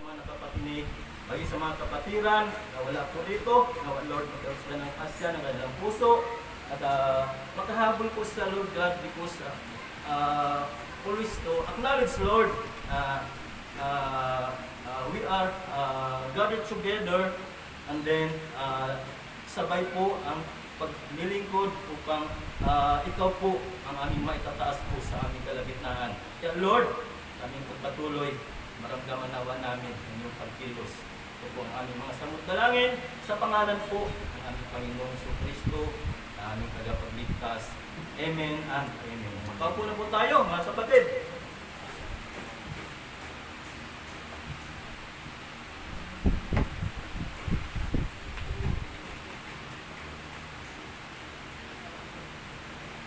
mga nakapakinig, maging sa mga kapatiran na wala po rito, na Lord, magkaroon sila ng asya ng kanilang puso, at makahabol po sa Lord God because always to acknowledge, Lord, we are gathered together, and then sabay po ang paglilingkod upang ikaw po ang aming maitataas po sa aming kalagitnaan. Kaya Lord, aming pagpatuloy, maramdaman nawa namin ang iyong pagkilos. Ito po ang aming mga samot-dalangin sa pangalan po ng aming Panginoong Jesucristo, na aming tagapagligtas. Amen and amen. Magpaupo na po tayo, mga kapatid.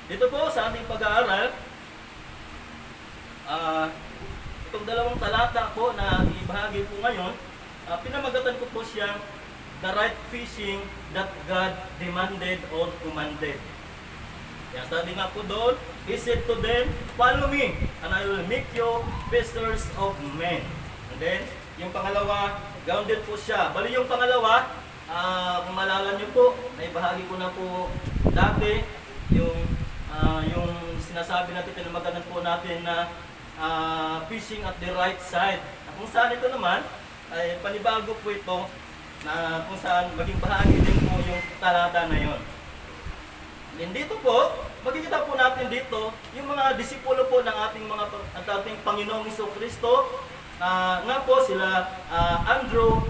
Dito po sa ating pag-aaral, itong dalawang talata po na ibahagi po ngayon, pinamagatan ko po siyang the right fishing that God demanded or commanded. Kaya sabi nga po doon, He said to them, "Follow me, and I will make you fishers of men." And then, yung pangalawa, grounded po siya. Bali yung pangalawa, kung malala niyo po, naibahagi ko na po dati, yung sinasabi natin, pinamaganan po natin na fishing at the right side. Kung saan ito naman, ay panibago po ito, na kung saan maging bahagi din po yung talata na yon. And dito po, makikita po natin dito, yung mga disipulo po ng ating Panginoong Jesucristo, nga po sila Andrew,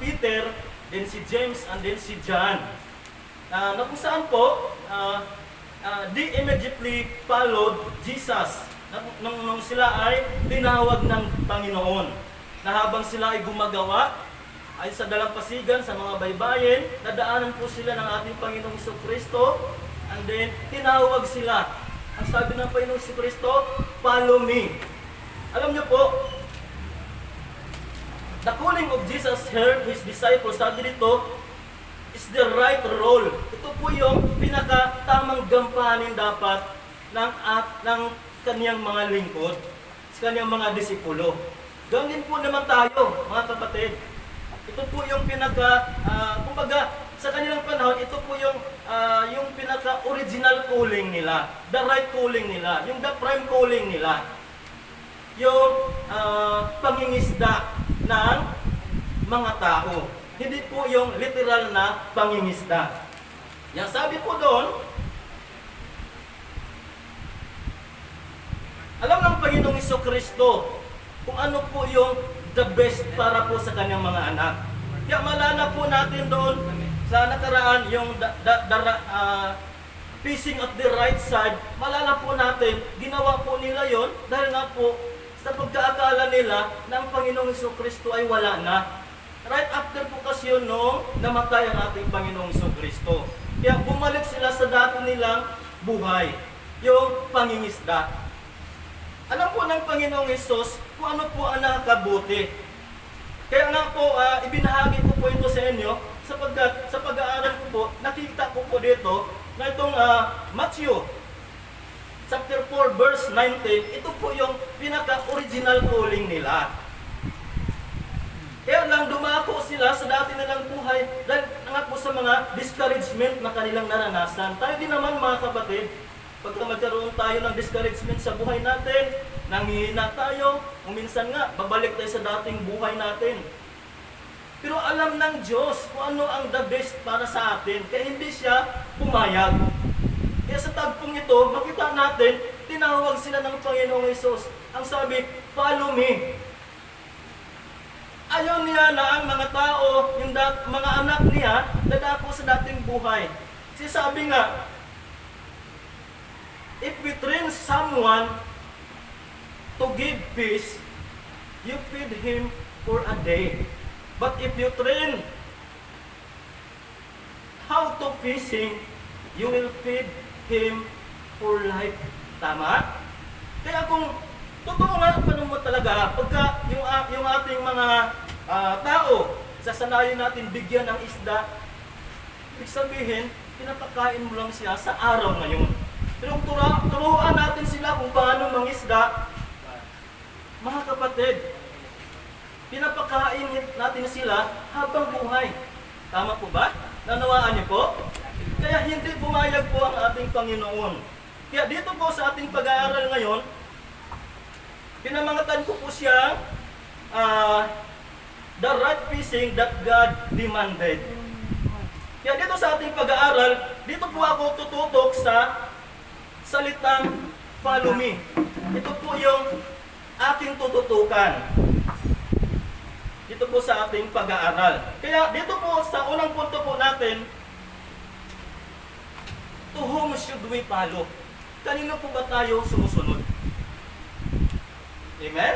Peter, then si James, and then si John. Na kung saan po, they immediately followed Jesus nung sila ay tinawag ng Panginoon, na habang sila ay gumagawa ay sa dalampasigan, sa mga baybayin, nadaanan po sila ng ating Panginoong Jesucristo, and then tinawag sila. Ang sabi ng Panginoong Jesucristo, "Follow me." Alam niyo po, the calling of Jesus here to His disciples, sabi dito, is the right role. Ito po yung pinakatamang gampanin dapat ng kaniyang mga lingkod, sa kaniyang mga disipulo. Gawin din po naman tayo, mga kapatid. Ito po yung kumbaga, sa kanilang panahon, ito po yung pinaka-original calling nila, the right calling nila, yung the prime calling nila. Yung pangingisda ng mga tao. Hindi po yung literal na pangingisda. Yan, sabi po doon, alam ng Panginoong Jesucristo kung ano po yung the best para po sa kanyang mga anak. Kaya malala po natin doon sa nakaraan yung fishing at the right side, malala po natin, ginawa po nila yon dahil nga po sa pagkaakala nila na ang Panginoong Jesucristo ay wala na. Right after po kasi yun nung namatay ang ating Panginoong Jesucristo. Kaya bumalik sila sa dati nilang buhay, yung pangingisda. Alam po ng Panginoong Hesus kung ano po ang nakakabuti. Kaya nga po, ibinahagi ko po ito sa inyo sapagkat sa pag-aaral ko po, nakita ko po dito na itong Matthew chapter 4 verse 19, ito po yung pinaka-original calling nila. Kaya lang dumako sila sa dati nilang buhay dahil nga po sa mga discouragement na kanilang naranasan. Tayo din naman, mga kapatid, pagka magkaroon tayo ng discouragement sa buhay natin, nanghihina tayo, kung minsan nga, babalik tayo sa dating buhay natin. Pero alam ng Diyos kung ano ang the best para sa atin, kaya hindi siya pumayag. Kaya sa tagpong ito, makita natin, tinawag sila ng Panginoong Hesus. Ang sabi, "Follow me." Ayaw niya na ang mga tao, yung mga anak niya, nadako sa dating buhay. Kasi sabi nga, if we train someone to give fish, you feed him for a day. But if you train how to fishing, you will feed him for life. Tama? Kaya kung totoo nga mo talaga, pagka yung ating mga tao, sasanayin natin bigyan ng isda, ibig sabihin, pinapakain mo lang siya sa araw ngayon. Pero kung turuan natin sila kung paano mangisda, mga kapatid, Pinapakain natin sila habang buhay. Tama po ba? Nanawaan niyo po? Kaya hindi pumayag po ang ating Panginoon. Kaya dito po sa ating pag-aaral ngayon, pinamangatan ko po siya the right fishing that God demanded. Kaya dito sa ating pag-aaral, dito po ako tututok sa salitang follow me. Ito po yung aking tututukan. Dito po sa ating pag-aaral. Kaya dito po sa unang punto po natin, to whom should we follow? Kanino po ba tayo sumusunod? Amen?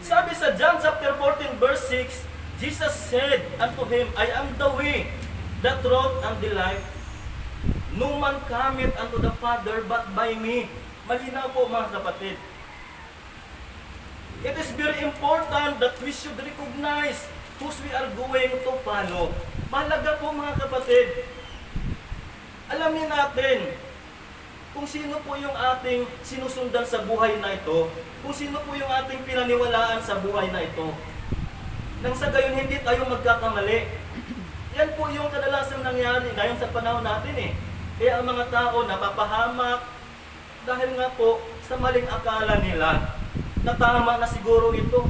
Sabi sa John chapter 14 verse 6, Jesus said unto him, I am the way, the truth, and the life. No man cometh unto the Father but by me. Malinaw po mga kapatid. It is very important that we should recognize who we are going to follow. Mahalaga po mga kapatid, alamin natin kung sino po yung ating sinusundan sa buhay na ito, kung sino po yung ating pinaniwalaan sa buhay na ito. Nang sa gayon hindi tayo magkakamali. Yan po yung kadalasang nangyari ngayon sa panahon natin eh. Kaya ang mga tao napapahamak dahil nga po sa maling akala nila na tama na siguro ito.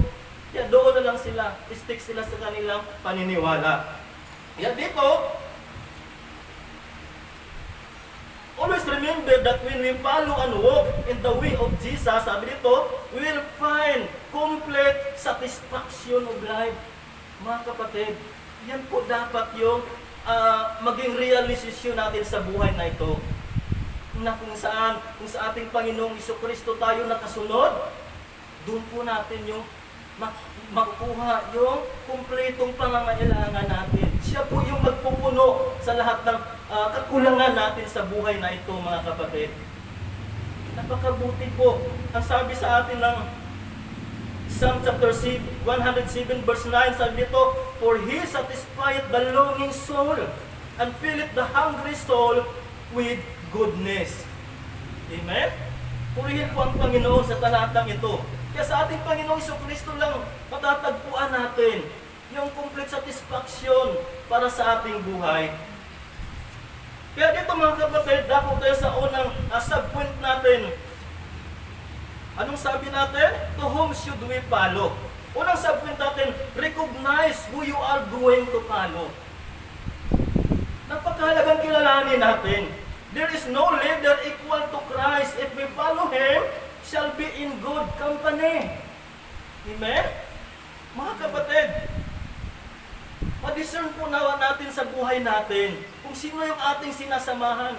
Kaya doon na lang sila, stick sila sa kanilang paniniwala. Kaya dito, always remember that when we follow and walk in the way of Jesus, sabi dito, we will find complete satisfaction of life. Mga kapatid, yan po dapat yung maging realization natin sa buhay na ito. Na kung sa ating Panginoong Jesucristo tayo nakasunod, doon po natin yung makukuha yung kumpletong pangangailangan natin. Siya po yung magpupuno sa lahat ng kakulangan natin sa buhay na ito, mga kapatid. Napakabuti po. Ang sabi sa atin ng Psalm chapter 107 verse 9, sabi dito, for He satisfieth the longing soul and filleth the hungry soul with goodness. Amen? Purihin po ang Panginoon sa talatang ito. Kaya sa ating Panginoong Jesucristo lang matatagpuan natin yung complete satisfaction para sa ating buhay. Kaya dito mga kapatid, dako tayo sa unang subpoint natin. Anong sabi natin? To whom should we follow? Unang subpoint natin, recognize who you are going to follow. Napakahalagang kilalanin natin. There is no leader equal to Christ. If we follow Him, shall be in good company. Amen? Mga kapatid, ma-discern po nawa natin sa buhay natin kung sino yung ating sinasamahan.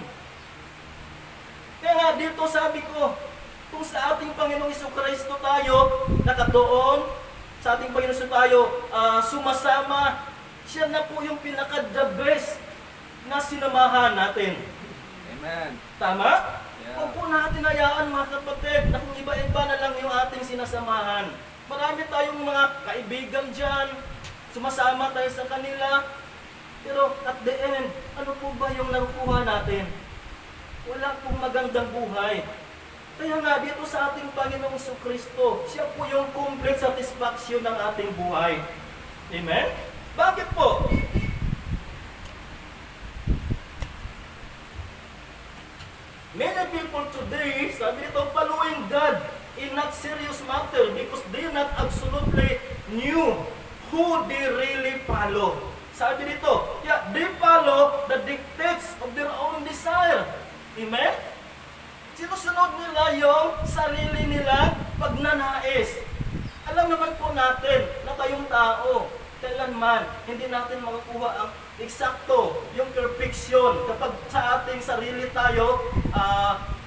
Kaya nga dito sabi ko, kung sa ating Panginoong Jesucristo tayo nakatuon, sa ating Panginoon tayo sumasama, siya na po yung pinaka-the best na sinamahan natin. Amen. Tama? Yeah. Huwag po natin hayaan mga kapatid na kung iba-iba na lang yung ating sinasamahan. Marami tayong mga kaibigan dyan, sumasama tayo sa kanila, pero at the end, ano po ba yung nakukuha natin? Wala pong magandang buhay. Kaya nga dito sa ating Panginoong Jesucristo, siya po yung complete satisfaction ng ating buhay. Amen? Bakit po? Many people today, sabi nito, following God in not serious matter because they not absolutely knew who they really follow. Sabi nito, yeah, they follow the dictates of their own desire. Amen? Sinusunod nila yung sarili nila pagnanais. Alam naman po natin na tayong tao, kailanman, hindi natin makukuha ang eksakto, yung perfection. Kapag sa ating sarili tayo,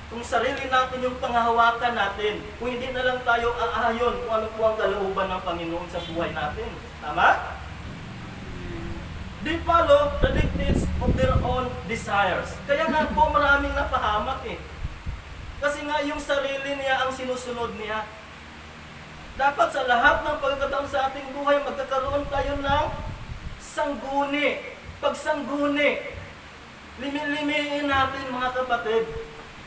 kung sarili natin yung panghahawakan natin, kung hindi na lang tayo aayon kung ano po ang kalooban ng Panginoon sa buhay natin. Tama? They follow the dictates of their own desires. Kaya nga po maraming napahamak eh. Kasi nga yung sarili niya ang sinusunod niya. Dapat sa lahat ng pagkakataon sa ating buhay, magkakaroon tayo ng sangguni. Pagsangguni, limi-limiin natin mga kapatid.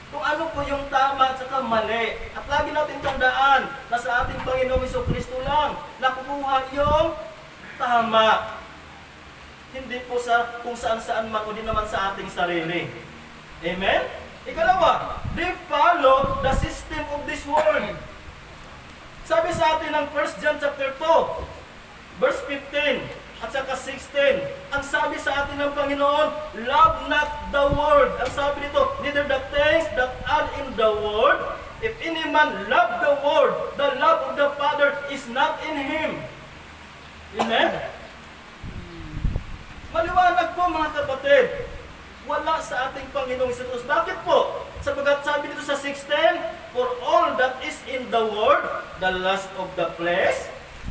kung ano po yung tama at saka mali. At lagi natin tandaan na sa ating Panginoong Jesucristo lang nakukuha yung tama. Hindi po sa kung saan-saan man o di naman sa ating sarili. Amen? Ikalawa, they follow the system of this world. Sabi sa atin ng 1 John chapter 2, verse 15 at saka 16, ang sabi sa atin ng Panginoon, love not the world. Ang sabi nito, neither the things that are in the world. If any man love the world, the love of the Father is not in him. Amen? Maliwanag po mga kapatid, wala sa ating Panginoong Hesus. Bakit po? Sapagkat sabi dito sa 16, for all that is in the world, the lust of the flesh,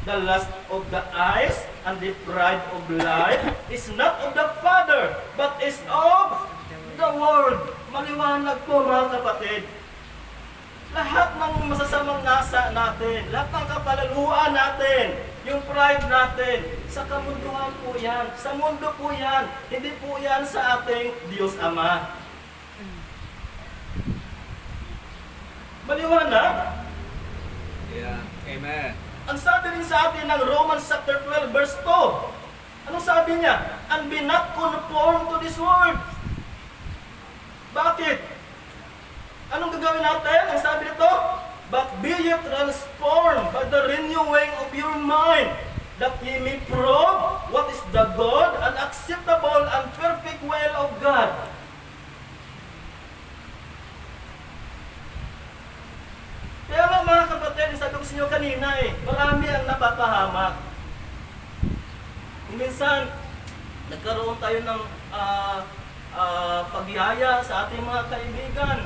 the lust of the eyes, and the pride of life, is not of the Father, but is of the world. Maliwanag po mga kapatid. Lahat ng masasamang nasa natin, lahat ng kapalaluan natin, yung pride natin, sa kamunduhan po yan. Sa mundo po yan. Hindi po yan sa ating Diyos Ama. Maliwanag? Yeah. Amen. Ang sabi rin sa atin ng Romans chapter 12 verse 2. Anong sabi niya? And be not conformed to this world. Bakit? Anong gagawin natin? Ang sabi nito, but be ye transformed by the renewing of your mind, that ye may prove what is the good and acceptable and perfect will of God. Kaya nga mga kapatid, sabi ko sa inyo kanina marami ang napapahamak. Minsan, nagkaroon tayo ng pagyaya sa ating mga kaibigan.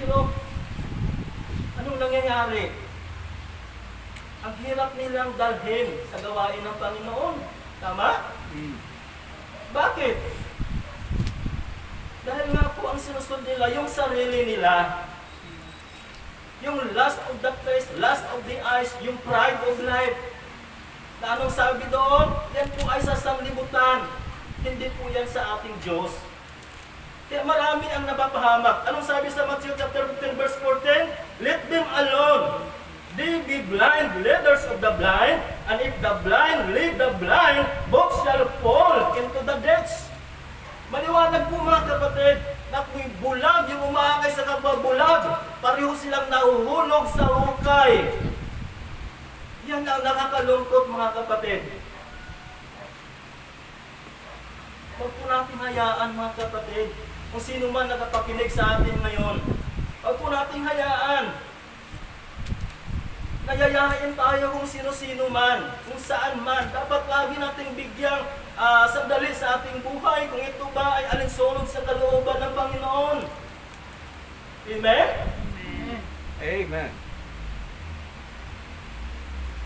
Pero, anong nangyayari? Ang hirap nilang dalhin sa gawain ng Panginoon. Tama? Bakit? Dahil nga po ang sinusunod nila, yung sarili nila. Yung lust of the flesh, lust of the eyes, yung pride of life. Na anong sabi doon? Yan po ay sa sanglibutan. Hindi po yan sa ating Diyos. Kaya marami ang napapahamak. Anong sabi sa Matthew chapter 15 verse 14? Let them alone. They be blind leaders of the blind, and if the blind lead the blind, both shall fall into the ditch. Maliwanag po mga kapatid, na kung bulag yung umaakay sa kababulag, pareho silang nahuhulog sa hukay. Yan ang nakakalungkot mga kapatid. Huwag po natin hayaan mga kapatid, kung sino man nakapakinig sa atin ngayon, huwag po natin hayaan. Nayayain tayo kung sino-sino man, kung saan man. Dapat lagi nating bigyang sandali sa ating buhay kung ito ba ay alinsunod sa kalooban ng Panginoon. Amen? Amen. Amen.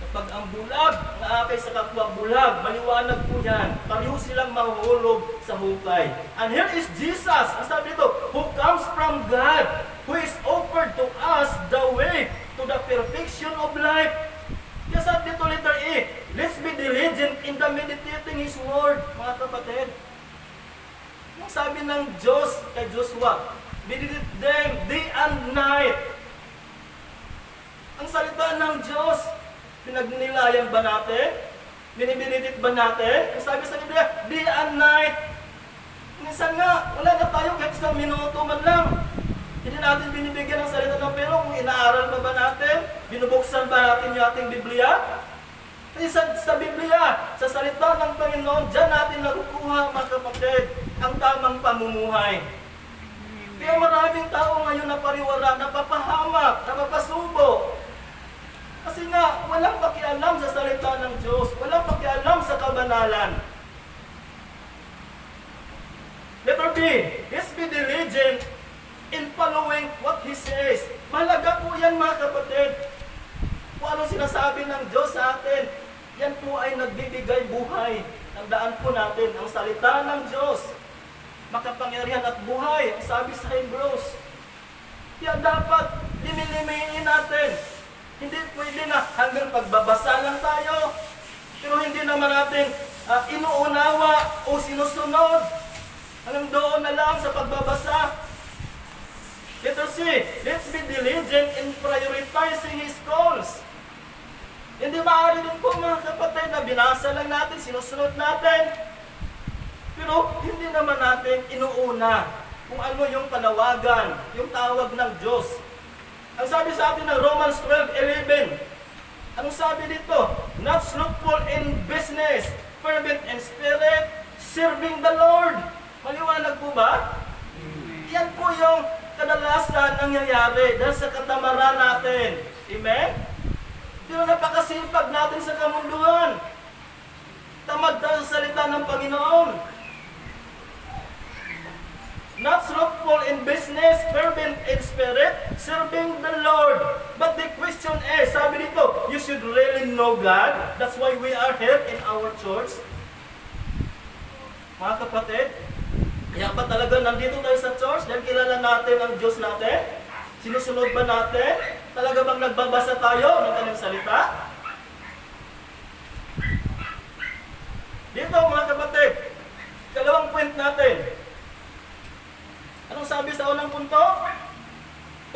Kapag ang bulag, naakay sa kapwa bulag, maliwanag po yan. Pareho silang mahuhulog sa hukay. And here is Jesus, ang sabi dito, who comes from God, who is offered to us the way to the perfection of life. Kaya sabi dito, letter E, let's be diligent in the meditating His word, mga kapatid. Yung sabi ng Diyos kay Joshua, meditate them day and night. Ang salita ng Diyos, pinagninilayan ba natin? Binibinitit ba natin? Ang sabi sa Biblia, day and night. Minsan nga, wala na tayo kahit isang minuto man lang. Hindi natin binibigyan ng salita ng pero kung inaaral pa ba natin? Binubuksan ba natin yung ating Biblia? Kasi sa Biblia, sa salita ng Panginoon, dyan natin nakukuha mga kapatid ang tamang pamumuhay. Kaya maraming tao ngayon na pariwara, napapahamak, napapasubo. Kasi nga, walang pakialam sa salita ng Diyos, walang pakialam sa kabanalan. Letter B, let's be diligent in following what He says. Mahalaga po yan mga kapatid. Kung ano sinasabi ng Diyos sa atin, yan po ay nagbibigay buhay. Tandaan po natin, ang salita ng Diyos, makapangyarihan at buhay, ang sabi sa Hebrews. Kaya dapat dinilimihin natin. Hindi pwede na hanggang pagbabasa lang tayo, pero hindi naman natin inuunawa o sinusunod. Hanggang doon na lang sa pagbabasa. Letter C, let's be diligent in prioritizing His calls. Hindi maaari din po mga kapatid na binasa lang natin, sinusunod natin. Pero hindi naman natin inuuna kung ano yung panawagan, yung tawag ng Diyos. Ang sabi sa atin ng Romans 12:11, anong sabi dito? Not slothful in business, fervent in spirit, serving the Lord. Maliwanag po ba? Yan po yung kadalasan nangyayari dahil sa katamaran natin. Amen? Pero napakasipag natin sa kamunduhan. Tamad tayo sa salita ng Panginoon. Not slothful in business, fervent in spirit, serving the Lord. But the question is, sabi dito, you should really know God. That's why we are here in our church. Mga kapatid, kaya ba talaga nandito tayo sa church dahil kilala natin ang Diyos natin? Sinusunod ba natin? Talaga bang nagbabasa tayo ng kanyang salita? Dito mga kapatid, kalawang point natin. Anong sabi sa unang punto?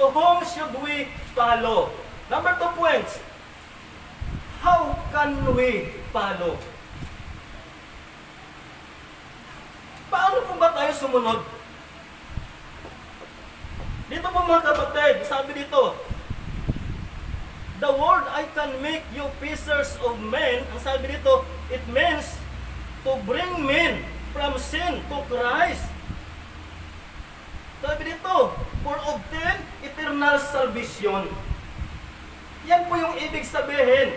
To whom should we follow? Number 2 points. How can we follow? Paano po ba tayo sumunod? Dito po mga kapatid, sabi dito, the word I can make you fishers of men, ang sabi dito, it means to bring men from sin to Christ. Sabi dito, for obtain eternal salvation. Yan po yung ibig sabihin.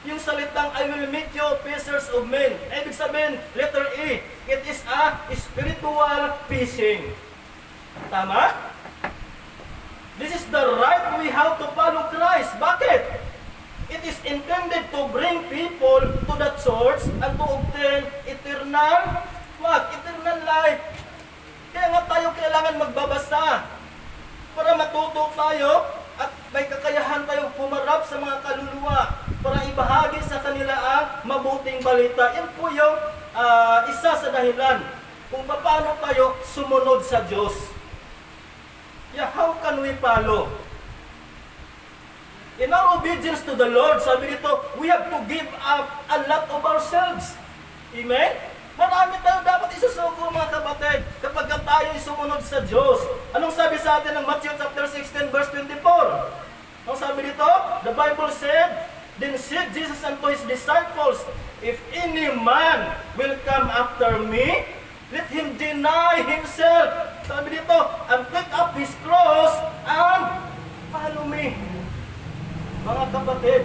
Yung salitang, I will make you fishers of men. Ibig sabihin, letter E, it is a spiritual fishing. Tama? This is the right way how to follow Christ. Bakit? It is intended to bring people to the church and to obtain eternal, what? Eternal life. Kaya nga tayo kailangan magbabasa para matuto tayo at may kakayahan tayong pumarap sa mga kaluluwa para ibahagi sa kanila ang mabuting balita. Yan po yung isa sa dahilan kung paano tayo sumunod sa Diyos. Yeah, how can we follow? In our obedience to the Lord, sabi dito, we have to give up a lot of ourselves. Amen? Marami tayo dapat isusuko mga kapatid kapag tayo sumunod sa Diyos. Anong sabi sa atin ng Matthew chapter 16 verse 24? Anong sabi dito? The Bible said, then said Jesus unto His disciples, if any man will come after me, let him deny himself. Sabi dito, and take up his cross and follow me. Mga kapatid,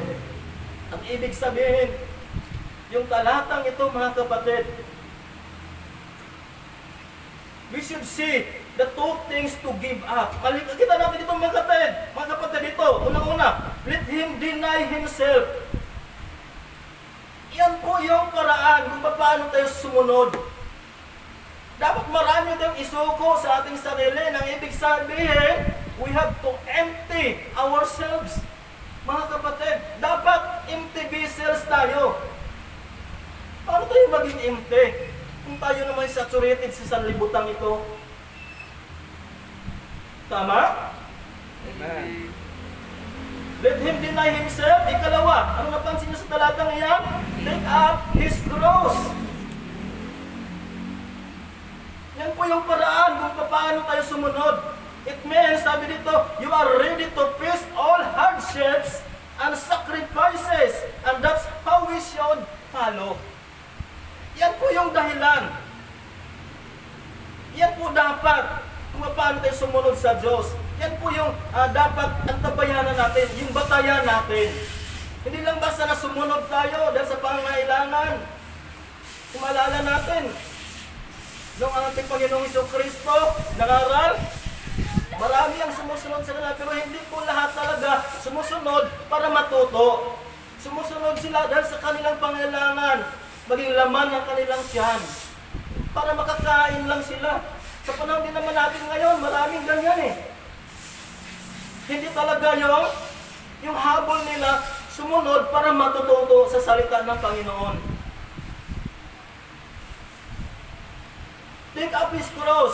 ang ibig sabihin, yung talatang ito mga kapatid, we should see the two things to give up. Kita natin ito mga kapatid ito. Unang-una, let him deny himself. Yan po yung paraan kung paano tayo sumunod. Dapat marami tayong isuko sa ating sarili. Nang ibig sabihin, we have to empty ourselves. Mga kapatid, dapat empty vessels tayo. Paano tayo maging empty? Kung tayo naman saturated sa sanlibutan ito. Tama? Amen. Let him deny himself. Ikalawa, ano napansin niyo sa talatang iyan? Take up his cross. Yan po yung paraan kung paano tayo sumunod. It means, sabi dito, you are ready to face all hardships and sacrifices. And that's how we should follow. Yan po yung dahilan. Yan po dapat kung paano tayo sumunod sa Diyos. Yan po yung dapat antabayanan natin, yung batayan natin. Hindi lang basta na sumunod tayo dahil sa pangangailangan. Kung maalala natin, nung ating Panginoong Jesucristo nangaral, marami ang sumusunod sa kanila, pero hindi po lahat talaga sumusunod para matuto. Sumusunod sila dahil sa kanilang pangailangan, maging laman ng kanilang tiyan. Para makakain lang sila. Sa panahon din naman natin ngayon, maraming ganyan eh. Hindi talaga yung habol nila sumunod para matututo sa salita ng Panginoon. Take up his cross.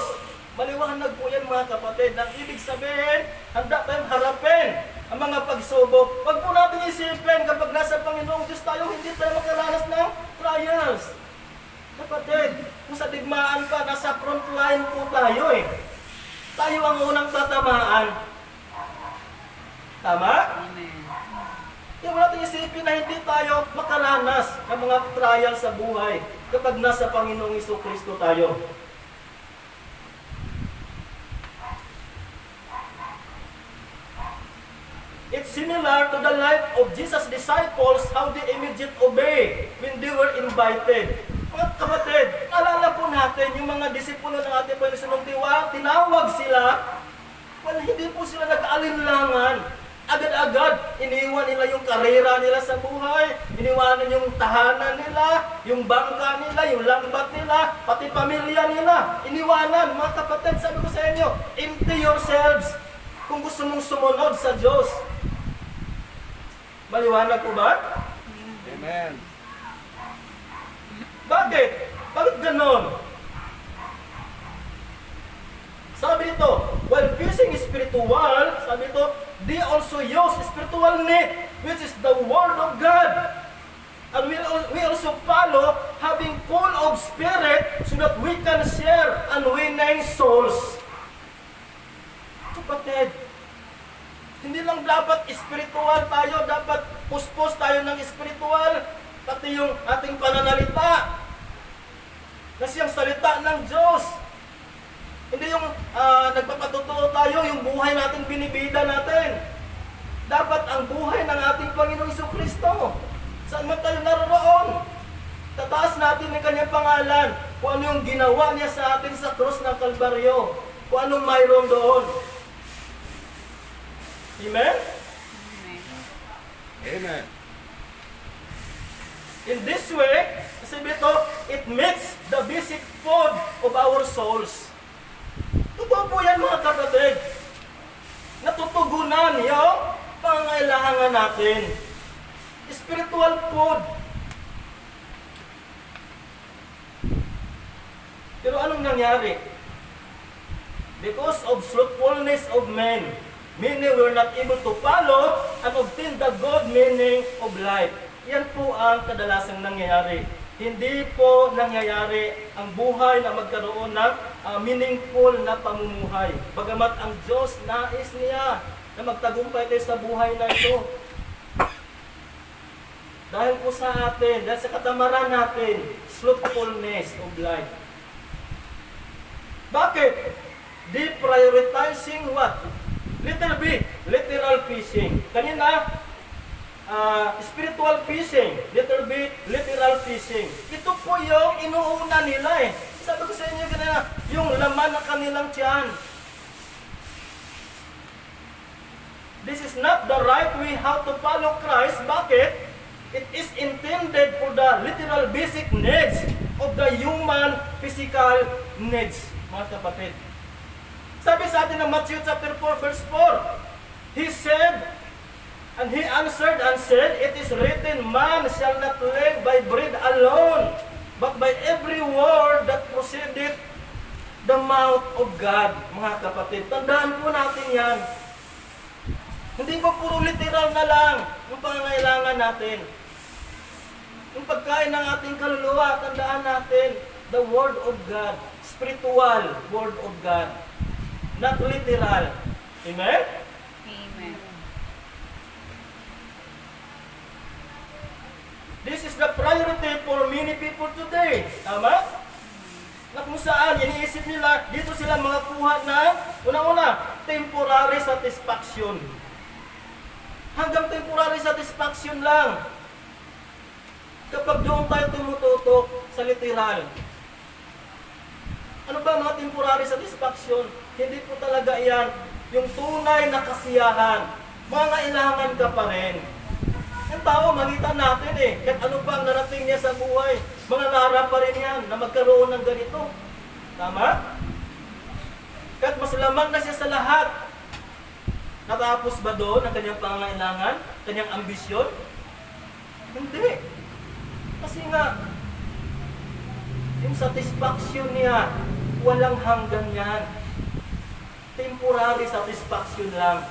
Maliwanag po yan mga kapatid. Ang ibig sabihin, handa tayong harapin ang mga pagsubok. Huwag po natin isipin kapag nasa Panginoong Diyos tayo, hindi tayo makaranas ng trials. Kapatid, kung sa digmaan ka, nasa front line po tayo eh. Tayo ang unang tatamaan. Tama? Amen. Kaya wala natin isipin na hindi tayo makaranas ng mga trial sa buhay kapag nasa Panginoong Jesucristo tayo. It's similar to the life of Jesus' disciples, how they immediately obey when they were invited. Mga kapatid, alala po natin yung mga disipulo ng ating Panginoon, tinawag sila, hindi po sila nag-alinlangan. Agad-agad, iniwan nila yung karera nila sa buhay, iniwanan yung tahanan nila, yung bangka nila, yung lambat nila, pati pamilya nila. Iniwanan, mga kapatid, sabi ko sa inyo, empty yourselves kung gusto mong sumunod sa Diyos. Maliwanag po ba? Amen. Bakit? Bakit ganon? Sabi dito, while fishing is spiritual, sabi dito, they also use spiritual net, which is the Word of God. And we also follow having full of Spirit so that we can share and winning souls. Kapatid, hindi lang dapat spiritual tayo, dapat puspos tayo ng spiritual, pati yung ating pananalita na siyang salita ng Diyos. Hindi yung nagpapatotoo tayo, yung buhay natin binibida natin. Dapat ang buhay ng ating Panginoong Jesucristo. Saan man tayo naroon? Tataas natin ang kanyang pangalan. Kung ano yung ginawa niya sa atin sa krus ng Kalbaryo. Kung anong mayroon doon. Amen? Amen. Amen. In this way, sabi ito, it meets the basic food of our souls. Totoo po yan mga kapatid. Natutugunan yung pangangailangan natin. Spiritual food. Pero anong nangyari? Because of slothfulness of men, many were not able to follow and obtain the good meaning of life. Yan po ang kadalasang nangyayari. Hindi po nangyayari ang buhay na magkaroon ng meaningful na pamumuhay. Bagamat ang Diyos nais niya na magtagumpay tayo sa buhay na ito. Dahil po sa atin, dahil sa katamaran natin, slothfulness of life. Bakit? Deprioritizing what? Little bit, literal fishing. Kanina, spiritual fishing, little bit, literal fishing. Ito po yung inuuna nila eh. Sabi ko sa inyo kanina, yung laman ng kanilang tiyan. This is not the right way how to follow Christ. Bakit? It is intended for the literal basic needs of the human physical needs. Mga kapatid. Sabi sa atin ng Matthew chapter 4 verse 4, He said, and he answered and said, it is written, man shall not live by bread alone, but by every word that proceedeth the mouth of God. Mga kapatid, tandaan po natin yan. Hindi po puro literal na lang yung pangangailangan natin. Yung pagkain ng ating kaluluwa, tandaan natin, the Word of God, spiritual Word of God, not literal. Amen? Amen. This is the priority for many people today. Tama? Na kung saan, iniisip nila, dito sila mga kuha ng, una-una, temporary satisfaction. Hanggang temporary satisfaction lang. Kapag doon tayo tumututok sa literal. Ano ba mga temporary satisfaction? Hindi po talaga yan yung tunay na kasiyahan. Mangailangan ka pa rin. Ang tao, makita natin eh. Kahit ano pa ang narating niya sa buhay, mangangarap pa rin yan na magkaroon ng ganito. Tama? Kahit mas lamang na siya sa lahat. Natapos ba doon ang kanyang pangangailangan? Kanyang ambisyon? Hindi. Kasi nga, yung satisfaction niya, walang hanggan yan. temporary satisfaction lang.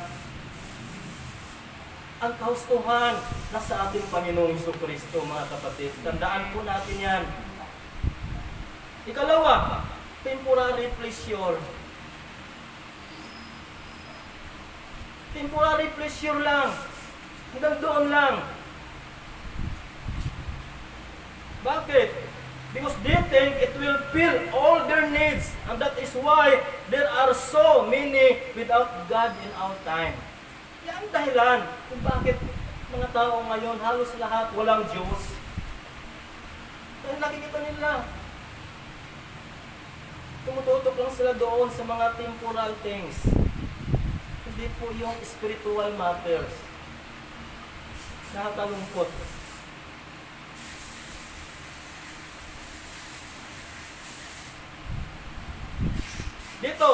Ang kahustuhan nasa ating Panginoong Jesucristo, mga kapatid. Tandaan po natin yan. Ikalawa, temporary pleasure. Temporary pleasure lang. Hanggang doon lang. Bakit? Because they think it will fill all their needs. And that is why there are so many without God in our time. Yan ang dahilan kung bakit mga tao ngayon, halos lahat walang Diyos. Dahil nakikita nila, tumututok lang sila doon sa mga temporal things. Hindi po yung spiritual matters. Nakakalungkot. Dito,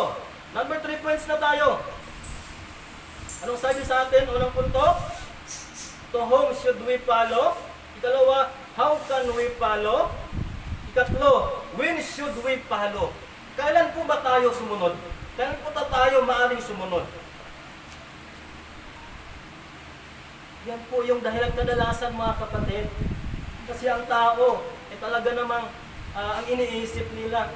number 3 points na tayo. Anong sabi sa atin? Unang punto, to whom should we follow? Ikalawa, how can we follow? Ikatlo, when should we follow? Kailan po ba tayo sumunod? Kailan po tayo maaaring sumunod? Yan po yung dahilan kadalasan, mga kapatid. Kasi ang tao, talaga namang ang iniisip nila,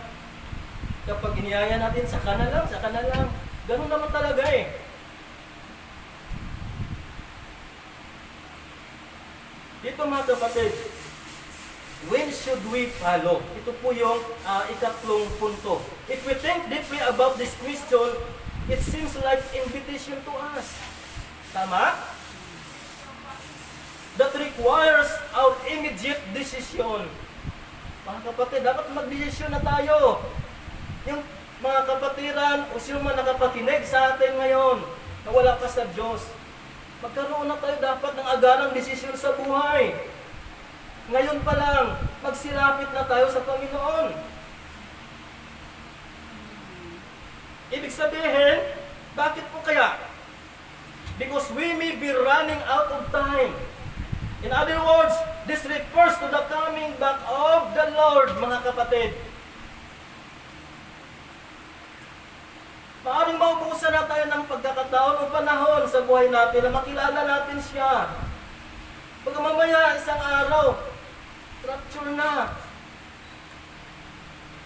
kapag iniyaya natin, saka na lang, saka na lang. Ganun naman talaga eh. Dito, mga kapatid, when should we follow? Ito po yung ikatlong punto. If we think deeply about this question, it seems like invitation to us. Tama? That requires our immediate decision. Mga kapatid, dapat mag-desisyon na tayo. Yung mga kapatiran o sino man nakapakinig sa atin ngayon na wala pa sa Diyos, magkaroon na tayo dapat ng agarang desisyon sa buhay. Ngayon pa lang, magsilapit na tayo sa Panginoon. Ibig sabihin, bakit po kaya? Because we may be running out of time. In other words, this refers to the coming back of the Lord, mga kapatid. Maaring maubusan na tayo ng pagkakataon o panahon sa buhay natin na makilala natin siya. Pagka mamaya, isang araw, rapture na.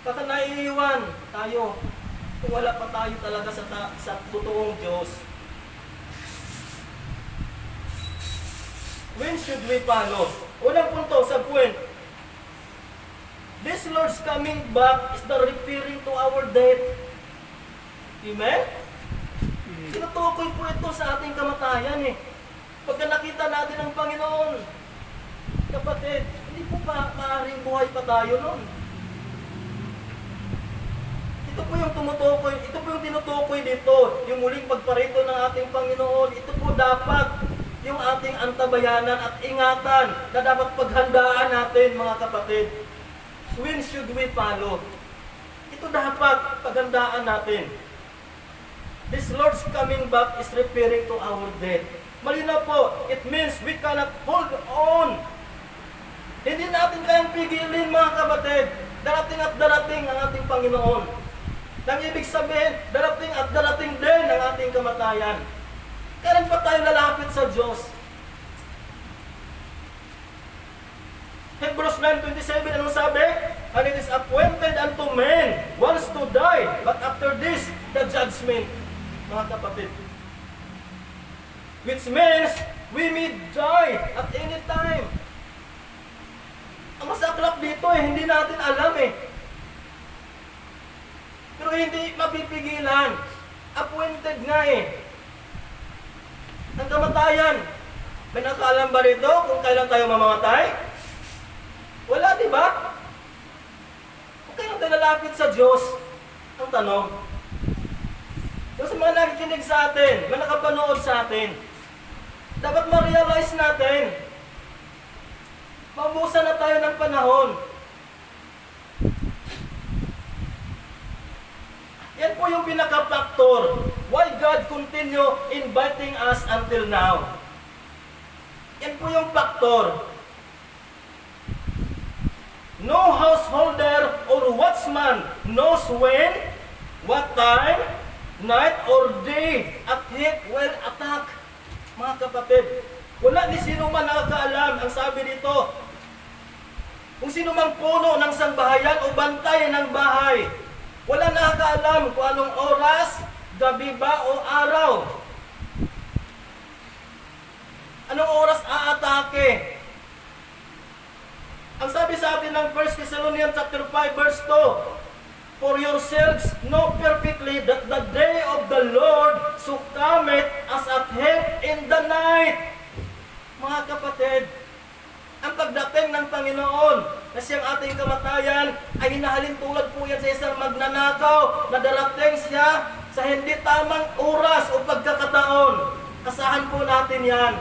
Baka naiiwan tayo kung wala pa tayo talaga sa totoong Diyos. When should we follow? Unang punto sa point. This Lord's coming back is the referring to our death. Amen? Tinutukoy po ito sa ating kamatayan eh. Pagka nakita natin ang Panginoon, kapatid, hindi po maaaring buhay pa tayo nun. Ito po yung tumutukoy, ito po yung tinutukoy dito, yung muling pagparito ng ating Panginoon. Ito po dapat yung ating antabayanan at ingatan na dapat paghandaan natin, mga kapatid. When should we follow? Ito dapat paghandaan natin. This Lord's coming back is referring to our death. Malinaw po, it means we cannot hold on. Hindi natin kayang pigilin, mga kapatid. Darating at darating ang ating Panginoon. Nang ibig sabihin, darating at darating din ang ating kamatayan. Kailan pa tayo lalapit sa Diyos? Hebrews 9:27, anong sabi? And it is appointed unto men once to die, but after this, the judgment. Mga kapatid. Which means, we may die at any time. Ang masaklap dito hindi natin alam eh. Pero hindi mapipigilan. Appointed nga eh. Ang kamatayan. May nakaalam ba rito kung kailan tayo mamamatay? Wala, di ba? Kung kailan tayo lalapit sa Diyos, ang tanong. Yung mga nakikinig sa atin, mga nakapanood sa atin, dapat ma-realize natin, maubusan na tayo ng panahon. Yan po yung pinaka-factor. Why God continue inviting us until now? Yan po yung factor. No householder or watchman knows when, what time, night or day, at heat will attack. Mga kapatid, wala ni sino man nakakaalam. Ang sabi dito, kung sino mang puno ng sambahayan o bantay ng bahay, wala nakakaalam kung anong oras, gabi ba o araw. Anong oras aatake? Ang sabi sa atin ng 1 Thessalonians chapter 5 verse 2, for yourselves know perfectly that the day of the Lord so cometh as a thief in the night. Mga kapatid, ang pagdating ng Panginoon na siyang ating kamatayan ay hinahalin tulad po yan sa isang magnanakaw na darating siya sa hindi tamang oras o pagkakataon. Asahan po natin yan.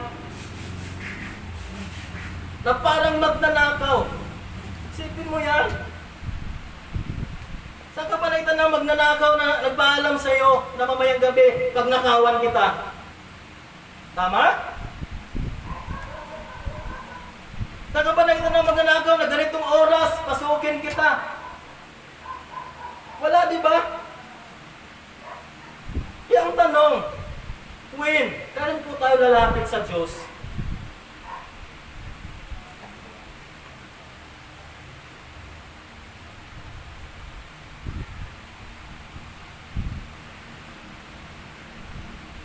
Na parang magnanakaw. Isipin mo yan. Saan ka ba nakita na magnanakaw na nagpaalam sa iyo na mamayang gabi pag nakawan kita? Tama? Saan ka ba nakita na magnanakaw na ganitong oras pasukin kita? Wala, di ba? Kaya ang tanong, when? Kailan po tayo lalapit sa Diyos?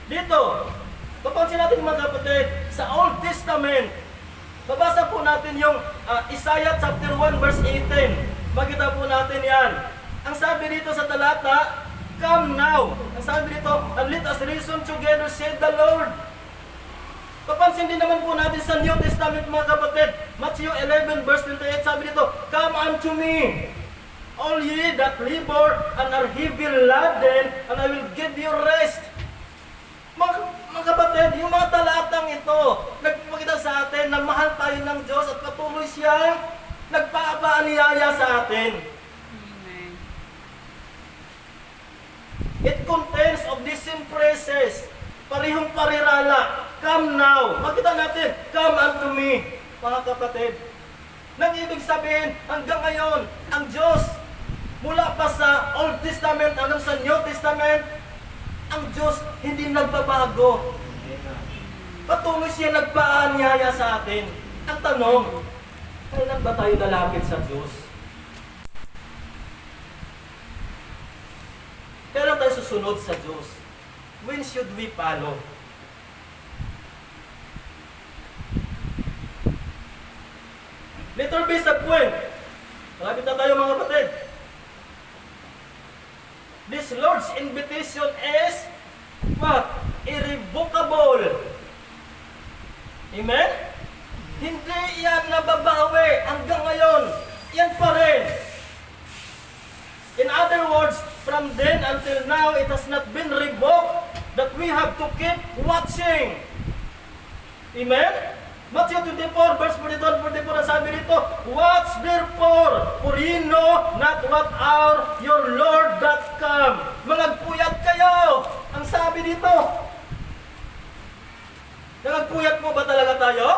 Dito, papansin natin mga kapatid, sa Old Testament, babasa po natin yung Isaiah chapter 1 verse 18. Makita po natin yan. Ang sabi dito sa talata, come now. Ang sabi dito, and let us reason together, said the Lord. Papansin din naman po natin sa New Testament mga kapatid, Matthew 11 verse 28, sabi dito, come unto me, all ye that labor and are heavy laden, and I will give you rest. Mga kapatid, yung mga talatang ito, nagpapakita sa atin na mahal tayo ng Diyos at patuloy siyang nagpapaaniyaya sa atin. Amen. It contains of these same phrases, parihong parirala, come now. Makita natin, come unto me, mga kapatid. Nang ibig sabihin, hanggang ngayon, ang Diyos, mula pa sa Old Testament hanggang sa New Testament, ang Diyos hindi nagbabago. Patuloy siya nagpaanyaya sa atin. Ang tanong, kailan ba tayo lalapit sa Diyos? Kailan tayo susunod sa Diyos? When should we follow? Little bit sa point. Malapit na tayo mga kapatid. This Lord's invitation is what? Irrevocable. Amen? Hindi yan nababawi hanggang ngayon. Yan pa rin. In other words, from then until now, it has not been revoked that we have to keep watching. Amen? Matthew 24, verse 42 and 44, ang sabi dito, watch therefore, for ye know not what hour your Lord doth come. Magpuyat kayo! Ang sabi dito. Nagpuyat mo ba talaga tayo?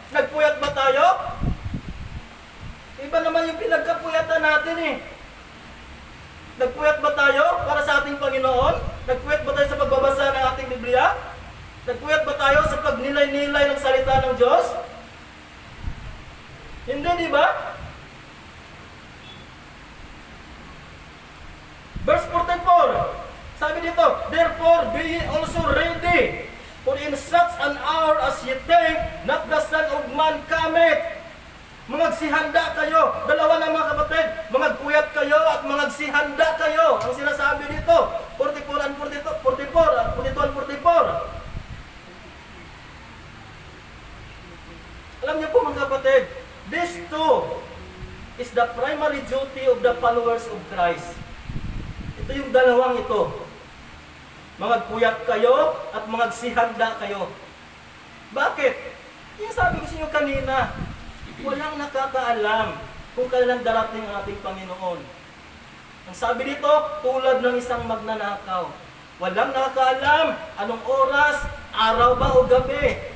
Nagpuyat ba tayo? Iba naman yung pinagkapuyatan natin eh. Nagpuyat ba tayo para sa ating Panginoon? Nagpuyat ba tayo sa pagbabasa ng ating Biblia? Nagpuyat ba tayo sa pagnilay-nilay ng salita ng Diyos? Hindi, di ba? Verse 44, sabi dito, therefore be ye also ready, for in such an hour as ye think, not the Son of Man cometh. Mangagsihanda kayo. Dalawa na mga kapatid, mangagpuyat kayo at mangagsihanda kayo. Ang sinasabi dito, 44 and 42, 44, 42 and 44. Alam niyo po mga kapatid, this too is the primary duty of the followers of Christ. Ito yung dalawang ito. Mangagpuyat kayo at mangagsihanda kayo. Bakit? Yung sabi ko sa inyo kanina, walang nakakaalam kung kailan darating ang ating Panginoon. Ang sabi dito, tulad ng isang magnanakaw. Walang nakakaalam anong oras, araw ba o gabi.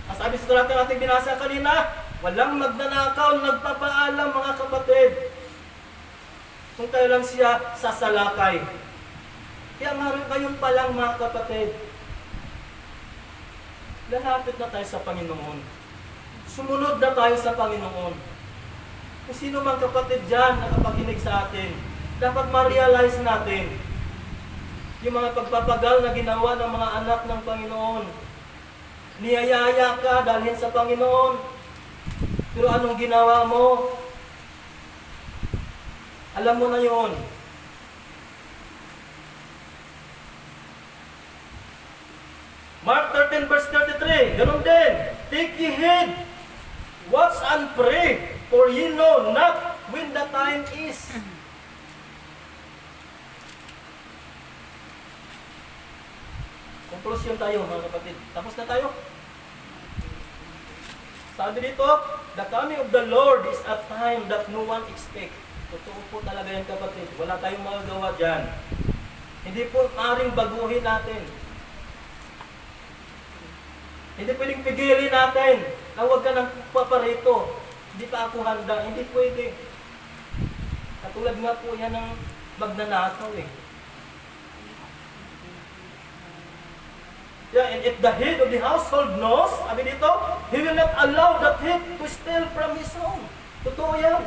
Ang sabi sa talatang ating binasa kanina, walang magnanakaw nagpapaalam mga kapatid kung kailan siya sasalakay. Kaya ngayon pa lang mga kapatid, lalapit na tayo sa Panginoon. Sumunod na tayo sa Panginoon. Kung sino mang kapatid dyan nakapakinig sa atin, dapat ma-realize natin yung mga pagpapagal na ginawa ng mga anak ng Panginoon. Niyayaya ka dalhin sa Panginoon. Pero anong ginawa mo? Alam mo na yon. Mark 13 verse 33, ganun din. Take ye heed, watch and pray, for ye know not when the time is. Konklusyon tayo mga kapatid. Tapos na tayo. Sabi dito, the coming of the Lord is a time that no one expect. Totoo po talaga yan kapatid. Wala tayong magagawa dyan. Hindi po maaaring baguhin natin. Hindi pwedeng pigilin natin na huwag ka ng paparito. Hindi pa ako handa. Hindi pwede. Katulad nga po yan ng magnanakaw eh. Yeah, and if the head of the household knows, sabi dito, he will not allow that head to steal from his home. Totoo yan.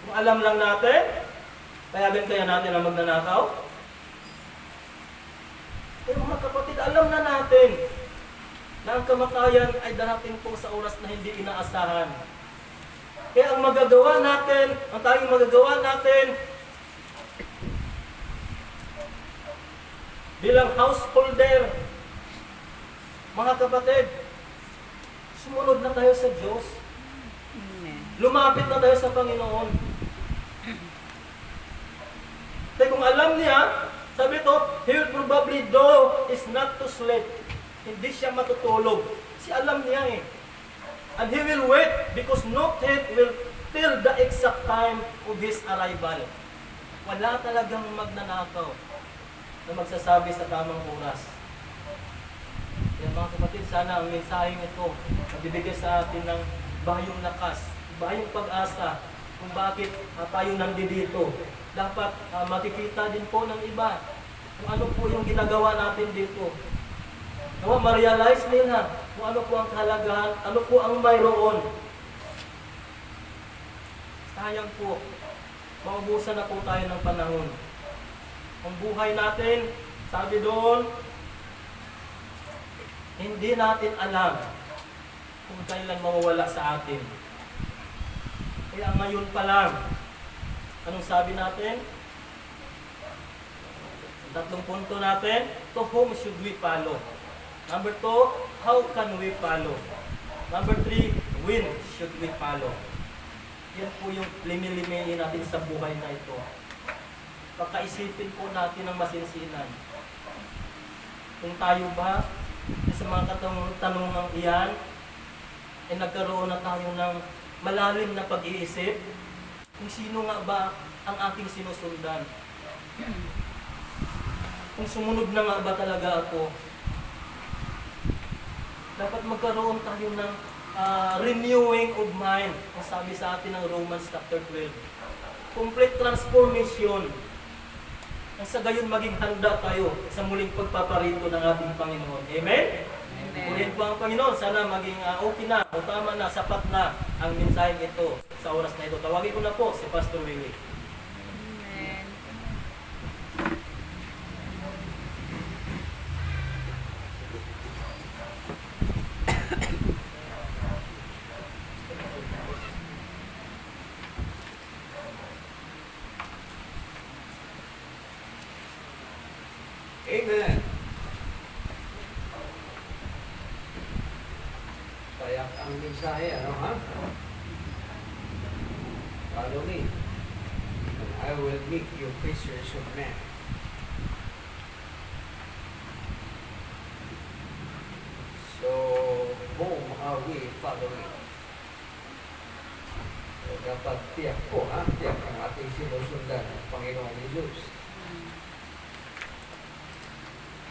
Kung alam lang natin, kaya natin ang magnanakaw. Pero mga kapatid, alam na natin na ang kamatayan ay darating po sa oras na hindi inaasahan. Kaya ang magagawa natin, ang tayong magagawa natin, bilang householder, mga kapatid, sumunod na tayo sa Diyos. Amen. Lumapit na tayo sa Panginoon. Kaya kung alam niya, sabi ito, he will probably do is not to sleep. Hindi siya matutulog. Kasi alam niya eh. And he will wait because no thief will tell the exact time of his arrival. Wala talagang magnanakaw na magsasabi sa tamang oras. Kaya mga kapatid, sana ang mensaheng ito magbibigay sa atin ng bahayong lakas, bahayong pag-asa kung bakit tayo nandito. Dapat makikita din po ng iba kung ano po yung ginagawa natin dito. Nawa ma-realize nila kung ano po ang kahalagahan, ano po ang mayroon. Sayang po, maubusan na po tayo ng panahon. Ang buhay natin, sabi doon, hindi natin alam kung kailan mawawala sa atin. Kaya ngayon pa lang, anong sabi natin? Tatlong punto natin, to whom should we follow? Number 2, how can we follow? Number 3, when should we follow? Yan po yung limi-limiin natin sa buhay na ito. Pagkaisipin po natin ang masinsinan. Kung tayo ba, sa mga katanungang iyan, ay nagkaroon na tayo ng malalim na pag-iisip, kung sino nga ba ang aking sinusundan. Kung sumunod na nga ba talaga ako. Dapat magkaroon tayo ng renewing of mind. Ang sabi sa atin ng Romans chapter 12. Complete transformation. Ang sa gayon maging handa tayo sa muling pagpaparito ng ating Panginoon. Amen? Amen. Purihin po ang Panginoon. Sana maging okay na, o tama na, sapat na ang mensaheng ito sa oras na ito. Tawagin ko na po si Pastor Willie. Amen. Amen. Kaya ang mensahe, ano ha? Follow me. And I will make you fishers of men. So, whom are we following? So, dapat tiyak po, ha? Tiyak ang ating sinusundan ng Panginoong Jesus.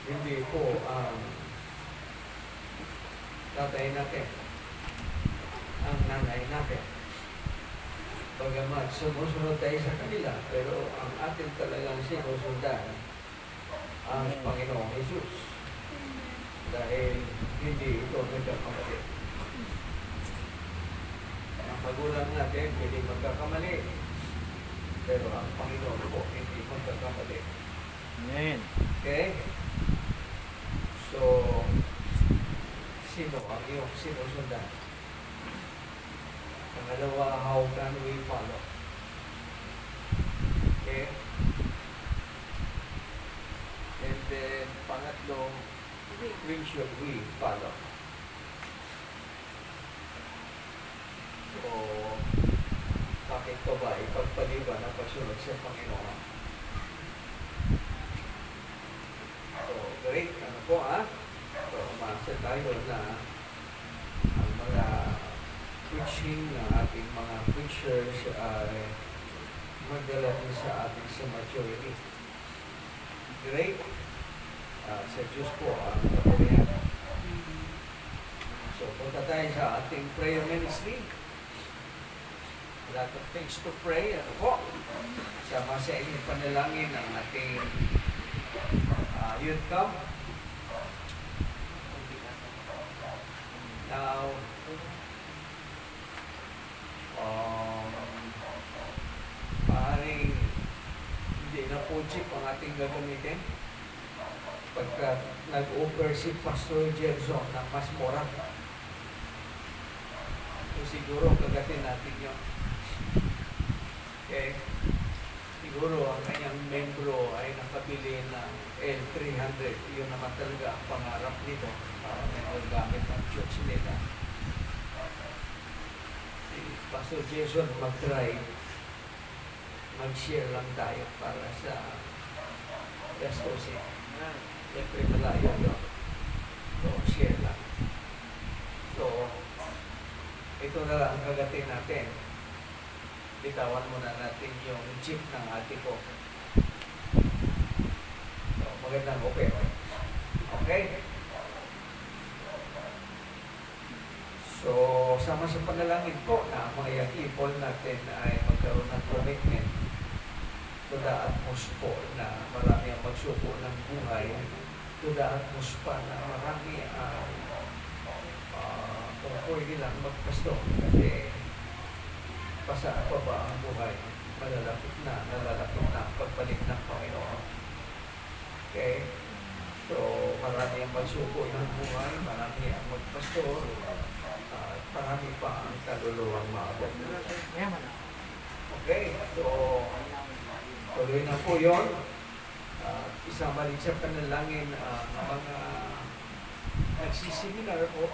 Hindi po ang tatay natin, ang nanay natin. Baga bagamat sumusunod tayo sa kanila, pero ang atin talagang sinusundan ang Panginoong Jesus. Dahil hindi ito nagkakamali. Ang magulang natin hindi magkakamali. Pero ang Panginoon po hindi magkakamali. Amen. Okay? So, sino ang iyong sinusundan? Pangalawa, how can we follow? Okay? And then, pangatlo, when should we follow? So, bakit pa ba ipagpaliban ang pagsunod sa Panginoon? So, great. Ano po, ha? So, umasa tayo na ang mga preaching ng ating mga preachers ay magdala din sa ating sa maturity. Great. Sa Diyos po ang kapurihan. So, punta tayo sa ating prayer ministry. A lot of things to pray. Ano po? Sama sa inyong panalangin ng ating youth camp. Now, maaaring hindi na po chip ang ating gagamitin. Pagka nag-offer si Pastor Gerson ng mas mura. So siguro kagatin natin yun. Okay? Siguro ang kanyang membro ay nakabili ng L300. Yun naman talaga ang pangarap nito para may magagamit ang church nila. Si Pastor Jason mag-try, mag-share lang tayo para sa gastusin. Siyempre malayo yun. So, share lang. So, ito na lang ang kagatin natin. Bitawan muna natin yung jeep ng ate ko. So, magandang okay. Okay? So, sama sa panalangin po na ang mga young people natin ay magkaroon ng commitment to the utmost po na marami ang magsuko ng buhay, to the utmost pa na marami ang kung pwede lang magpasto kasi pasaan pa ba ang buhay, nalalapit na ang pagbalik ng Panginoon. Okay? So, marami ang magsuko ng buhay, marami ang magpastor, marami pa ang kaluluwang maabot. Okay? So, tuloy na po yun. Isama rin sa panalangin mga nagsiseminar po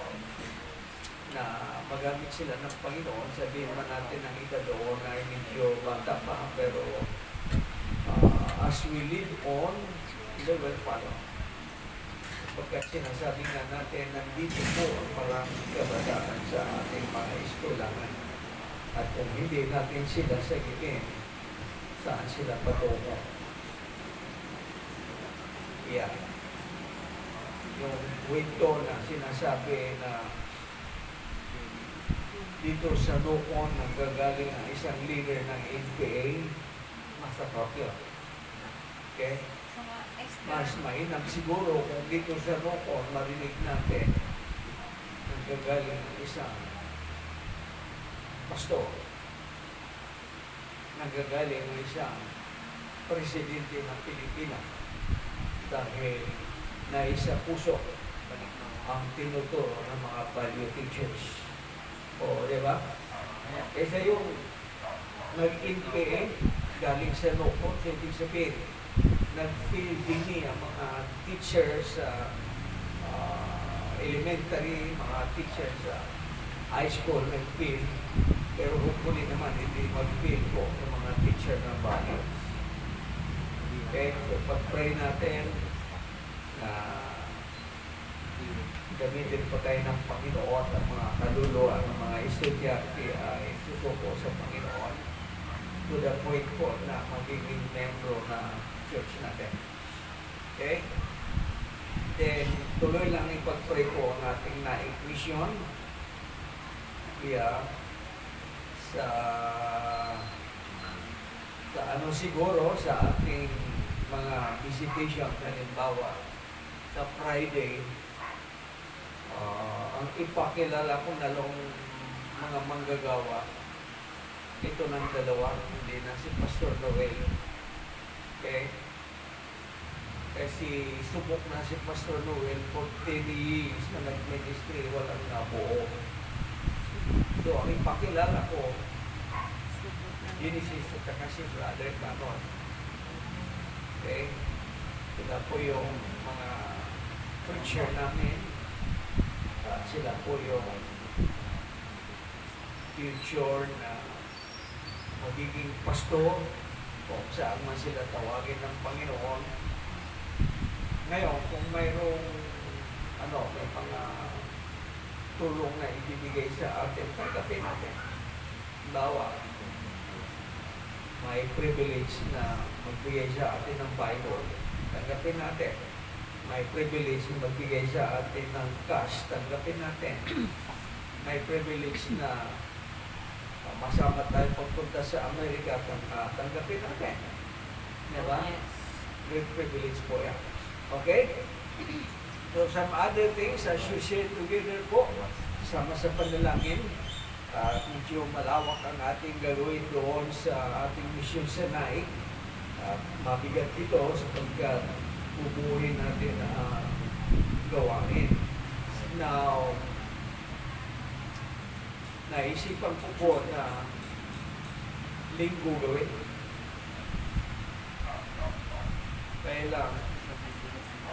na magamit sila ng Panginoon. Sabihin man natin ang ika doon ay medyo bata pa, pero as we live on, they will follow. Pagkat sinasabi nga natin, nandito po ang maraming kabataan sa ating mga eskulahan. At kung hindi natin sila sagitin, saan sila patungo? Yeah. Yung kwento na sinasabi na dito sa noon nanggagaling ang isang leader ng NPA, masakap yun. Okay? Mas mainam siguro kung dito sa noon marinig natin nanggagaling ang isang pastor, nanggagaling ang isang presidente ng Pilipinas dahil naisa puso ang tinuturo ng mga value teachers. O, di ba? Kaysa yung nag-NPA, galing sa NOCO, hindi sabihin, nag-feel din ang mga teachers sa elementary, mga teachers sa high school, nag-feel. Pero hopefully naman, hindi mag-feel po ng mga teacher ng values. Okay? So, pag-pray natin na gamitin pa tayo ng Panginoon at mga kaluluwa ng mga estudyante ay susuko sa Panginoon to the point po na magiging membro na church natin. Okay? Then, tuloy lang ipag-pray po ang ating naik mission via sa Ano siguro sa ating mga visitation, halimbawa sa Friday, ang ipakilala ko na lang mga manggagawa, ito ng dalawa, hindi na si Pastor Noel. Okay? Kasi subok na si Pastor Noel for 10 years na nag-ministry, walang nabuo. So, ang ipakilala ko, Genesis at saka si Brother Canon. Okay? Sila po yung mga preacher namin. Sila po yung future na magiging pastor kung saan man sila tawagin ng Panginoon. Ngayon, kung mayroong may mga tulong na ibibigay sa atin, tanggapin natin. Bawa, may privilege na magbigay sa atin ng Bible, tanggapin natin. May privilege na magbigay sa atin ng cash, tanggapin natin. May privilege na masama tayo pagpunta sa Amerika, tanggapin natin. Diba? Yes. Great privilege po yan. Okay? So some other things as you share together po, sama sa panalangin, medyo malawak ang ating gagawin doon sa ating mission sa Naik. Mabigat ito sapagkat bubuhin natin ang gawain. Now, naisipan ko po na linggo gawin. Kaya lang,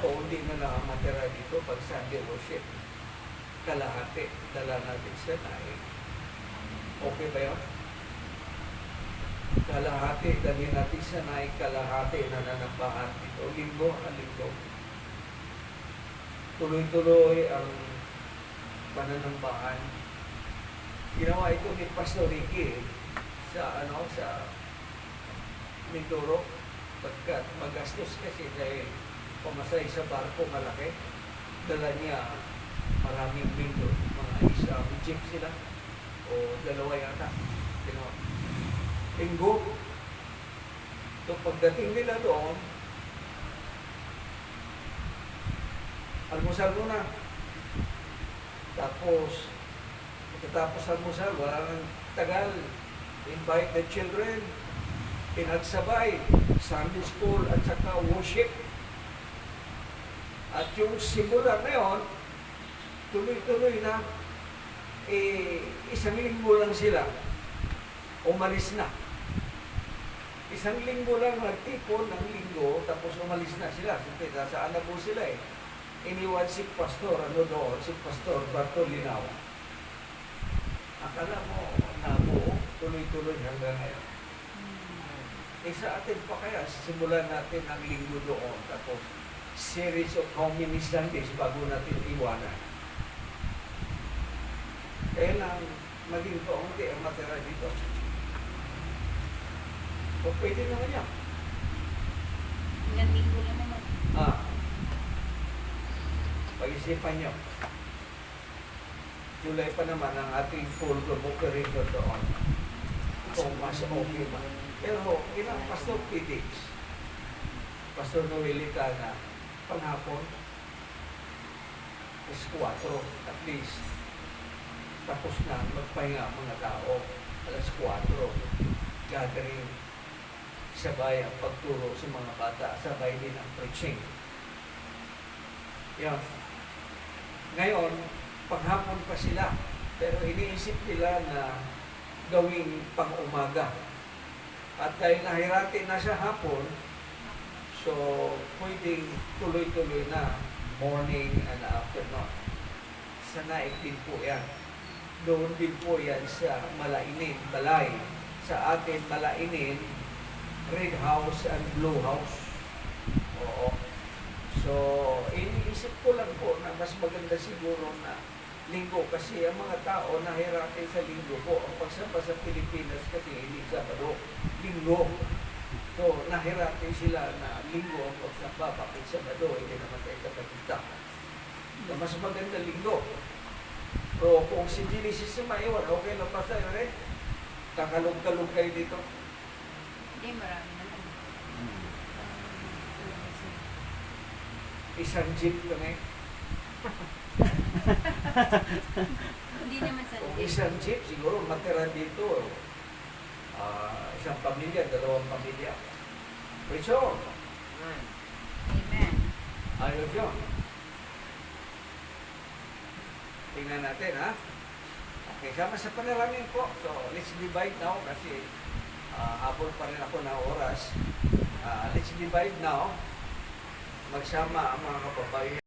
hindi na lang matira dito pag Sunday worship. Kalahati, dala natin sa Naik. Okay ba yun? Kalahati, dali natin sa Naik, kalahati na nanambahan dito. Linggo, linggo. Tuloy-tuloy ang pananambahan. Ginawa ito ni Pastor Ricky sa Mindoro, pagkat magastos kasi dahil pamasay sa barko malaki, dala niya maraming bindo, mga isang jeep sila o dalawa yata. Linggo. So pagdating nila doon, almusal muna. Tapos pagkatapos almusal, wala nang tagal, invite the children, pinagsabay, Sunday school at saka worship. At yung simula na yun, tuloy-tuloy na, isang linggo lang sila, umalis na. Isang linggo lang nagtipon ng linggo, tapos umalis na sila. Siyempre, nasaan na po sila eh. Iniwan si Pastor, doon, si Pastor Bartolinaw. Akala mo, nabuo, tuloy-tuloy hanggang ngayon. Sa atin pa kaya, simulan natin ang linggo doon, tapos series of how many Sundays bago natin iwanan. Kaya lang, maging kaunti ang matira dito. O pwede naman yan. Ilang linggo lang naman. Pag-isipan nyo. July pa naman ang ating full operator doon. Kung mas okay ba. Pero, ilang Pastor Felix, Pastor Noelita na panghapon, is 4, at least, tapos na magpahinga mga tao, alas 4, gathering, sabay ang pagturo sa mga bata, sabay din ang preaching. Yan. Ngayon, paghapon pa sila, pero iniisip nila na gawing pang-umaga. At dahil nahirati na sa hapon, so pwedeng tuloy-tuloy na morning and afternoon. Sa Naik din po yan. Doon din po yan sa Malainin, Balay. Sa atin, Malainin, Red House and Blue House. Oo. So, iniisip ko lang po na mas maganda siguro na linggo kasi ang mga tao nahiratin sa linggo po. Ang pagsamba sa Pilipinas kasi hindi Sabado, linggo. So, nahiratin sila na linggo ang pagsamba, bakit Sabado, hindi naman tayo kapatita. So, mas maganda linggo. Pero kung si Genesis si Maiwan, okay lang pa sa'yo rin. Kakalog-kalog kayo dito. Hindi, marami naman. Isang jeep kami. Hindi naman sa Kung isang jeep, siguro matira dito. Isang pamilya, dalawang pamilya. Praise the Lord. Amen. Ayos yun. Tingnan natin, ha? Okay, sama sa panalangin po. So, let's divide now kasi habol pa rin ako ng oras. Let's divide now. Magsama ang mga kababayan.